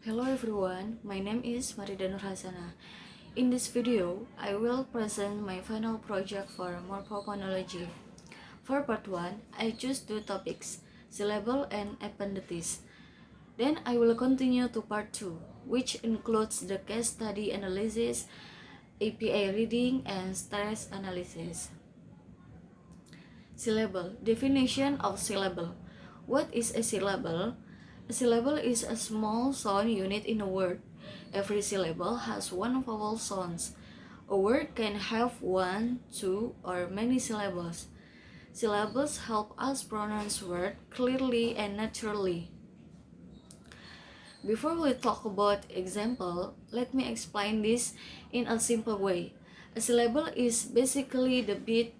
Hello everyone, my name is Marida Nurhasana. In this video, I will present my final project for morphophonology. For part 1, I choose two topics, syllable and ependitis. Then I will continue to part 2, which includes the case study analysis, APA reading, and stress analysis. Syllable. Definition of syllable. What is a syllable? A syllable is a small sound unit in a word. Every syllable has one vowel sound. A word can have one, two, or many syllables. Syllables help us pronounce words clearly and naturally. Before we talk about example, let me explain this in a simple way. A syllable is basically the beat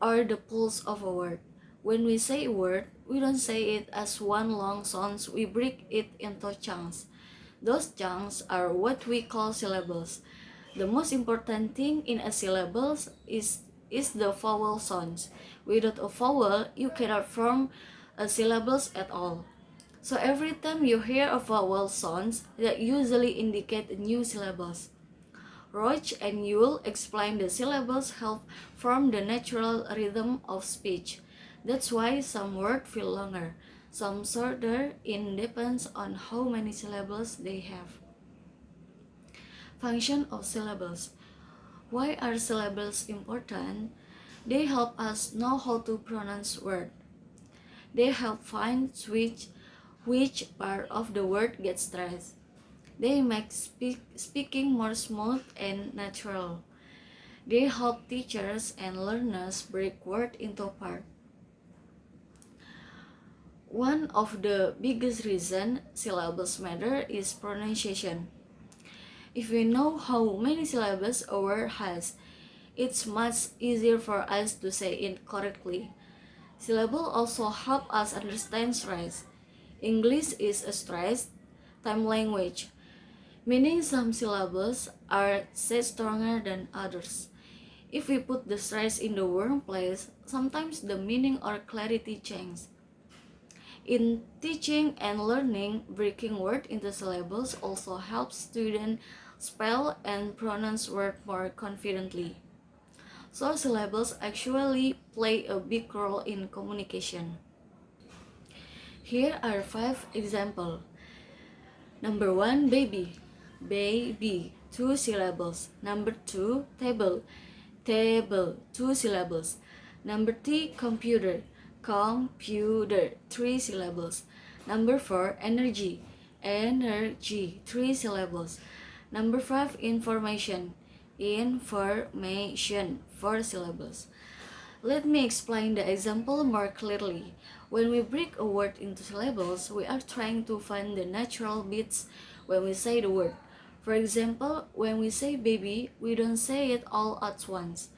or the pulse of a word. When we say a word, we don't say it as one long sound, we break it into chunks. Those chunks are what we call syllables. The most important thing in a syllable is the vowel sounds. Without a vowel, you cannot form a syllables at all. So every time you hear a vowel sounds, that usually indicate new syllables. Roach and Yule explain the syllables help form the natural rhythm of speech. That's why some words feel longer, some shorter. It depends on how many syllables they have. Function of syllables. Why are syllables important? They help us know how to pronounce words. They help find which part of the word gets stressed. They make speaking more smooth and natural. They help teachers and learners break words into parts. One of the biggest reasons syllables matter is pronunciation. If we know how many syllables a word has, it's much easier for us to say it correctly. Syllables also help us understand stress. English is a stress-time language, meaning some syllables are said stronger than others. If we put the stress in the wrong place, sometimes the meaning or clarity changes. In teaching and learning, breaking words into syllables also helps students spell and pronounce words more confidently. So syllables actually play a big role in communication. Here are 5 examples. Number 1, baby. Baby, 2 syllables. Number 2, table. Table, 2 syllables. Number 3, computer. Computer, 3 syllables. Number 4, energy. Energy, 3 syllables. Number 5, information. Information, 4 syllables. Let me explain the example more clearly. When we break a word into syllables, we are trying to find the natural beats when we say the word. For example, when we say baby, we don't say it all at once.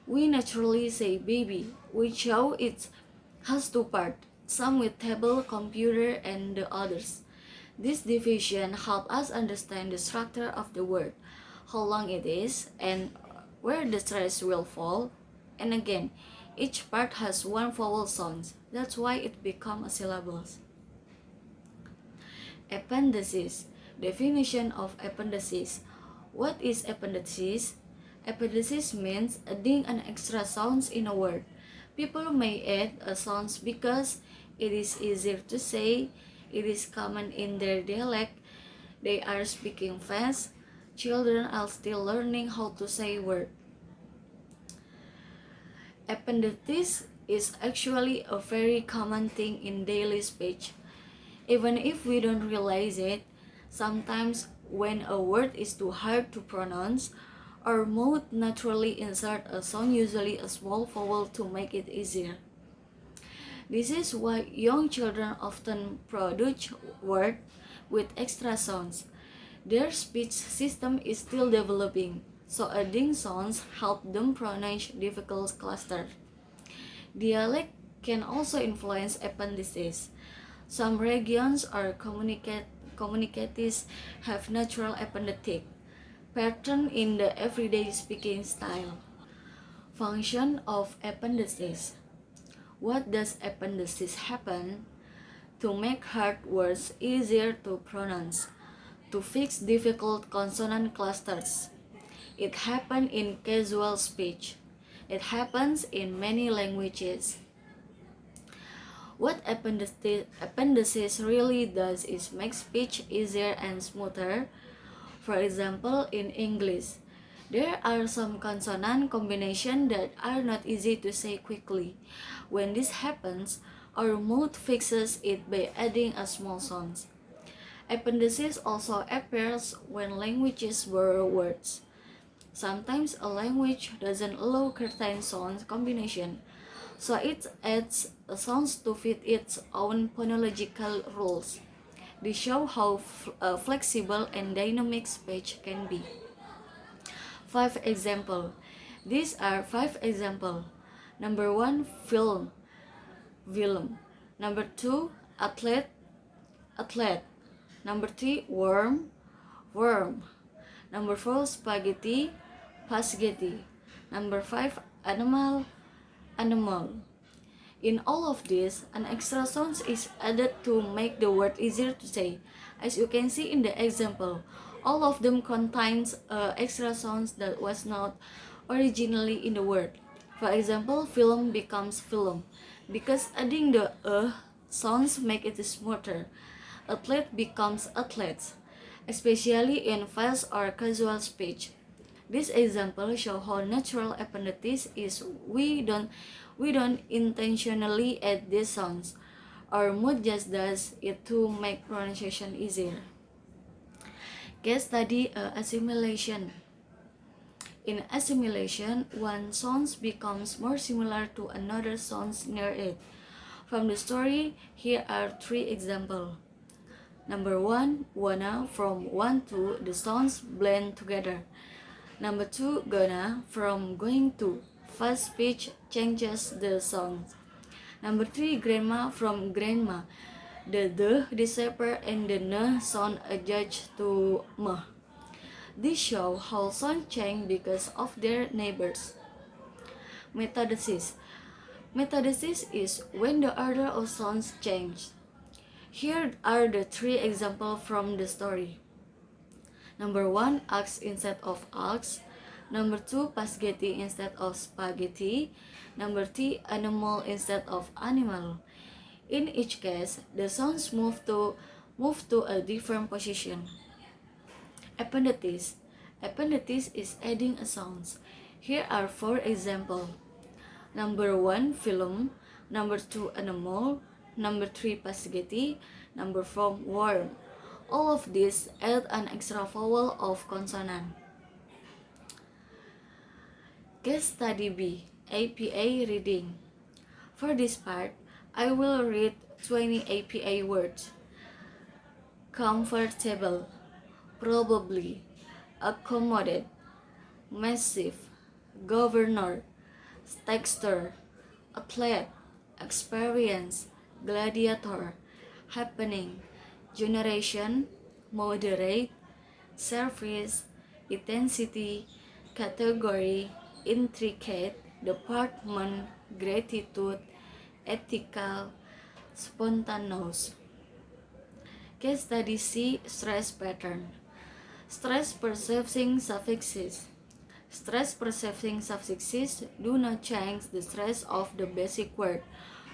We naturally say baby, which show it has 2 parts, some with table, computer, and the others. This division helps us understand the structure of the word, how long it is, and where the stress will fall. And again, each part has one vowel sound. That's why it becomes a syllable. Appendices. Definition of appendices. What is appendices? Appendices means adding an extra sound in a word. People may add a sound because it is easier to say, it is common in their dialect, they are speaking fast, children are still learning how to say words. Appendices is actually a very common thing in daily speech. Even if we don't realize it, sometimes when a word is too hard to pronounce, our mouth naturally insert a sound, usually a small vowel, to make it easier. This is why young children often produce words with extra sounds. Their speech system is still developing, so adding sounds help them pronounce difficult clusters. Dialect can also influence appendices. Some regions or communities have natural appendices pattern in the everyday speaking style. Function of appendices. What does appendices happen? to make hard words easier to pronounce, to fix difficult consonant clusters. It happens in casual speech. It happens in many languages. What appendices really does is make speech easier and smoother. For example, in English, there are some consonant combinations that are not easy to say quickly. When this happens, our mouth fixes it by adding a small sound. Appendices also appears when languages borrow words. Sometimes a language doesn't allow certain sound combination, so it adds sounds to fit its own phonological rules. This show how flexible and dynamic speech can be. 5 example. These are 5 example. Number 1, film, film. Number 2, athlete, athlete. Number 3, worm, worm. Number 4, spaghetti, spaghetti. Number 5, animal, animal. In all of this, an extra sound is added to make the word easier to say. As you can see in the example, all of them contains extra sounds that was not originally in the word. For example, film becomes film because adding the sounds make it smoother. Athlete becomes athletes, especially in fast or casual speech. This example show how natural appendices is. We don't intentionally add these sounds. Our mood just does it to make pronunciation easier. Case study assimilation. In assimilation, one sound becomes more similar to another sound near it. From the story, here are 3 examples. Number 1, wanna, from want to, the sounds blend together. Number 2, gonna, from going to, fast speech changes the sounds. Number 3, grandma, from grandma, the disappear and the n sound adjust to m. This show how sound change because of their neighbors. Metathesis. Metathesis is when the order of sounds change. Here are the 3 examples from the story. Number 1, axe instead of ox. Number 2, spaghetti instead of spaghetti. Number 3, animal instead of animal. In each case, the sounds move to a different position. Appendices. Appendices is adding a sound. Here are 4 examples. Number 1, film. Number 2, animal. Number 3, spaghetti. Number 4, worm. All of these add an extra vowel of consonant. Case study B, APA reading. For this part, I will read 20 APA words. Comfortable, probably, accommodate, massive, governor, texture, athlete, experience, gladiator, happening, generation, moderate, service, intensity, category, intricate, department, gratitude, ethical, spontaneous. Case study C, stress pattern. Stress perceiving suffixes. Stress perceiving suffixes do not change the stress of the basic word.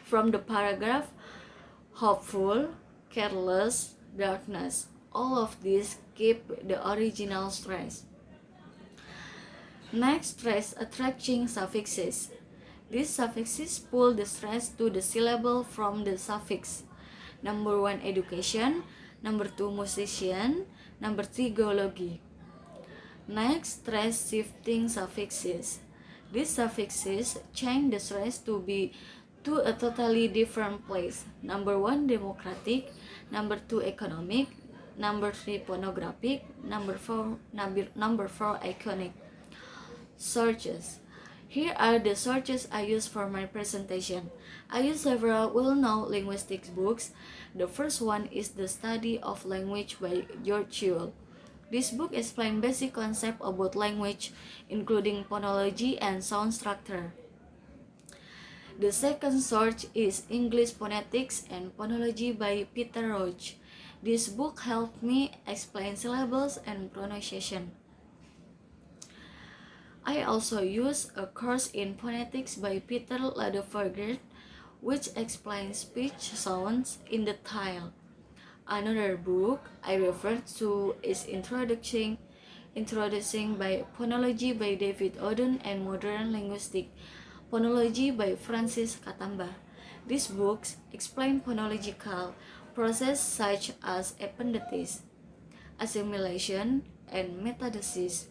From the paragraph, hopeful, careless, darkness. All of these keep the original stress. Next, stress attracting suffixes. These suffixes pull the stress to the syllable from the suffix. Number 1, education. Number 2, musician. Number 3, geology. Next, stress shifting suffixes. These suffixes change the stress to a totally different place. Number 1, democratic. Number 2, economic. Number 3, pornographic. Number 4, iconic. Sources. Here are the sources I use for my presentation. I use several well-known linguistics books. The first one is The Study of Language by George Sewell. This book explains basic concepts about language, including phonology and sound structure. The second source is English Phonetics and Phonology by Peter Roach. This book helped me explain syllables and pronunciation. I also use a course in phonetics by Peter Ladefoged, which explains speech sounds in detail. Another book I refer to is Introducing by Phonology by David Oden and Modern Linguistic Phonology by Francis Katamba. These books explain phonological processes such as ependysis, assimilation, and metathesis.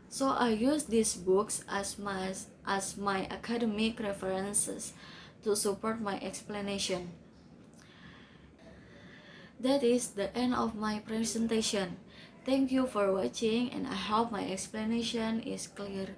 So I use these books as my academic references to support my explanation. That is the end of my presentation. Thank you for watching and I hope my explanation is clear.